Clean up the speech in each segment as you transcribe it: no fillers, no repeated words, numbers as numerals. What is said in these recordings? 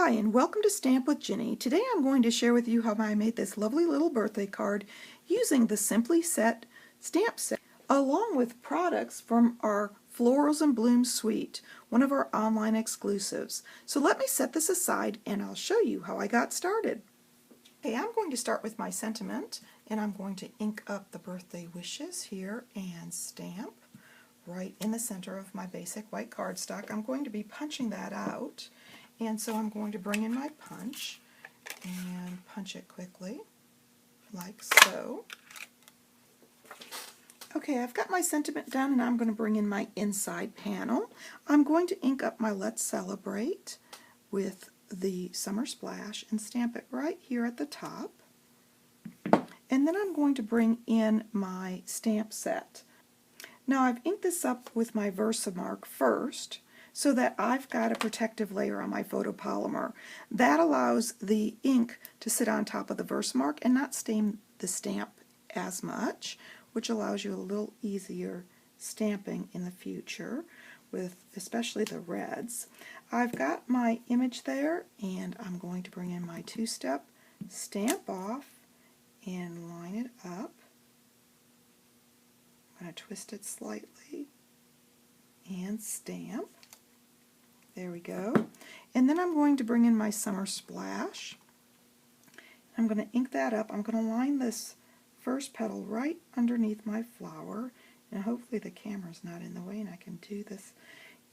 Hi, and welcome to Stamp with Jini. Today I'm going to share with you how I made this lovely little birthday card using the Simply Set stamp set, along with products from our Florals and Blooms suite, one of our online exclusives. So let me set this aside and I'll show you how I got started. Okay, I'm going to start with my sentiment, and I'm going to ink up the birthday wishes here and stamp right in the center of my basic white cardstock. I'm going to be punching that out. And so I'm going to bring in my punch and punch it quickly, like so. Okay, I've got my sentiment done, and I'm going to bring in my inside panel. I'm going to ink up my Let's Celebrate with the Summer Splash and stamp it right here at the top. And then I'm going to bring in my stamp set. Now I've inked this up with my Versamark first, so that I've got a protective layer on my photopolymer. That allows the ink to sit on top of the Versamark and not stain the stamp as much, which allows you a little easier stamping in the future, with especially the reds. I've got my image there, and I'm going to bring in my two-step stamp off and line it up. I'm going to twist it slightly and stamp. There we go. And then I'm going to bring in my Summer Splash. I'm going to ink that up. I'm going to line this first petal right underneath my flower, and hopefully the camera's not in the way and I can do this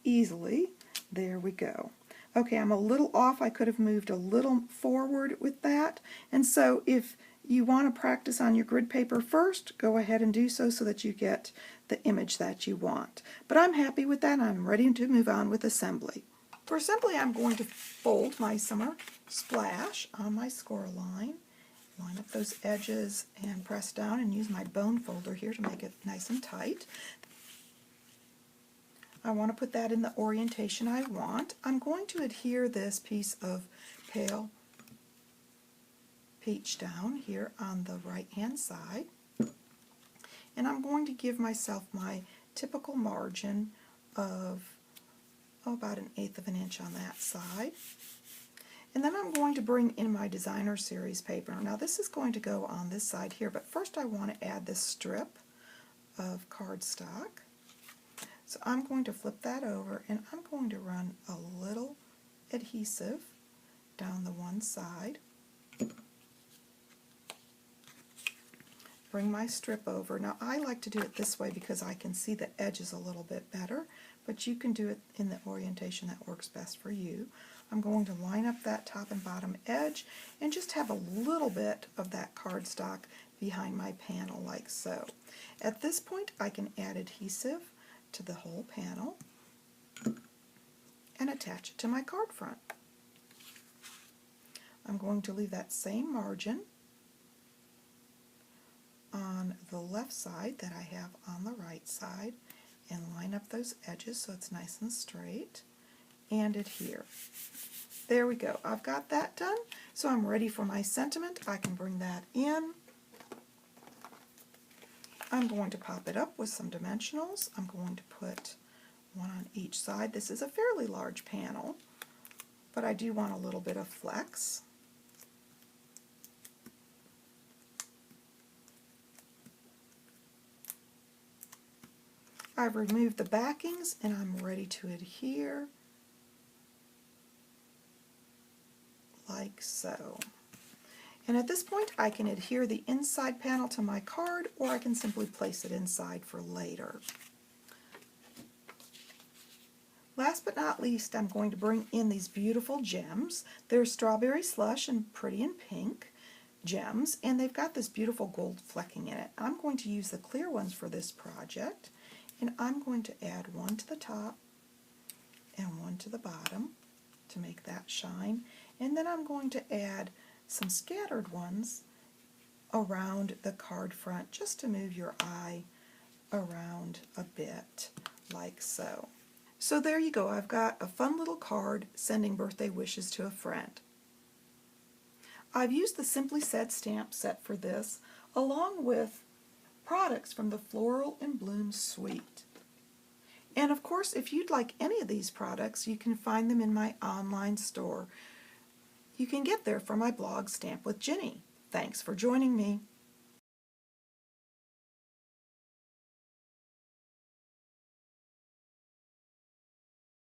easily. There we go. Okay, I'm a little off. I could have moved a little forward with that, and so if you want to practice on your grid paper first, go ahead and do so that you get the image that you want. But I'm happy with that, and I'm ready to move on with assembly. For assembly, I'm going to fold my Summer Splash on my score line, line up those edges and press down, and use my bone folder here to make it nice and tight. I want to put that in the orientation I want. I'm going to adhere this piece of pale peach down here on the right hand side, and I'm going to give myself my typical margin of about 1/8 of an inch on that side. And then I'm going to bring in my Designer Series paper. Now this is going to go on this side here, but first I want to add this strip of cardstock. So I'm going to flip that over, and I'm going to run a little adhesive down the one side. Bring my strip over. Now I like to do it this way because I can see the edges a little bit better, but you can do it in the orientation that works best for you. I'm going to line up that top and bottom edge and just have a little bit of that cardstock behind my panel like so. At this point I can add adhesive to the whole panel and attach it to my card front. I'm going to leave that same margin on the left side that I have on the right side and line up those edges so it's nice and straight and adhere. There we go. I've got that done, so I'm ready for my sentiment. I can bring that in. I'm going to pop it up with some dimensionals. I'm going to put one on each side. This is a fairly large panel, but I do want a little bit of flex. I've removed the backings and I'm ready to adhere like so. And at this point I can adhere the inside panel to my card, or I can simply place it inside for later. Last but not least, I'm going to bring in these beautiful gems. They're strawberry slush and pretty in pink gems, and they've got this beautiful gold flecking in it. I'm going to use the clear ones for this project, and I'm going to add one to the top and one to the bottom to make that shine. And then I'm going to add some scattered ones around the card front just to move your eye around a bit, like so. So there you go. I've got a fun little card sending birthday wishes to a friend. I've used the Simply Set stamp set for this, along with products from the Floral and Blooms suite. And of course, if you'd like any of these products, you can find them in my online store. you can get there from my blog Stamp with Jini. Thanks for joining me.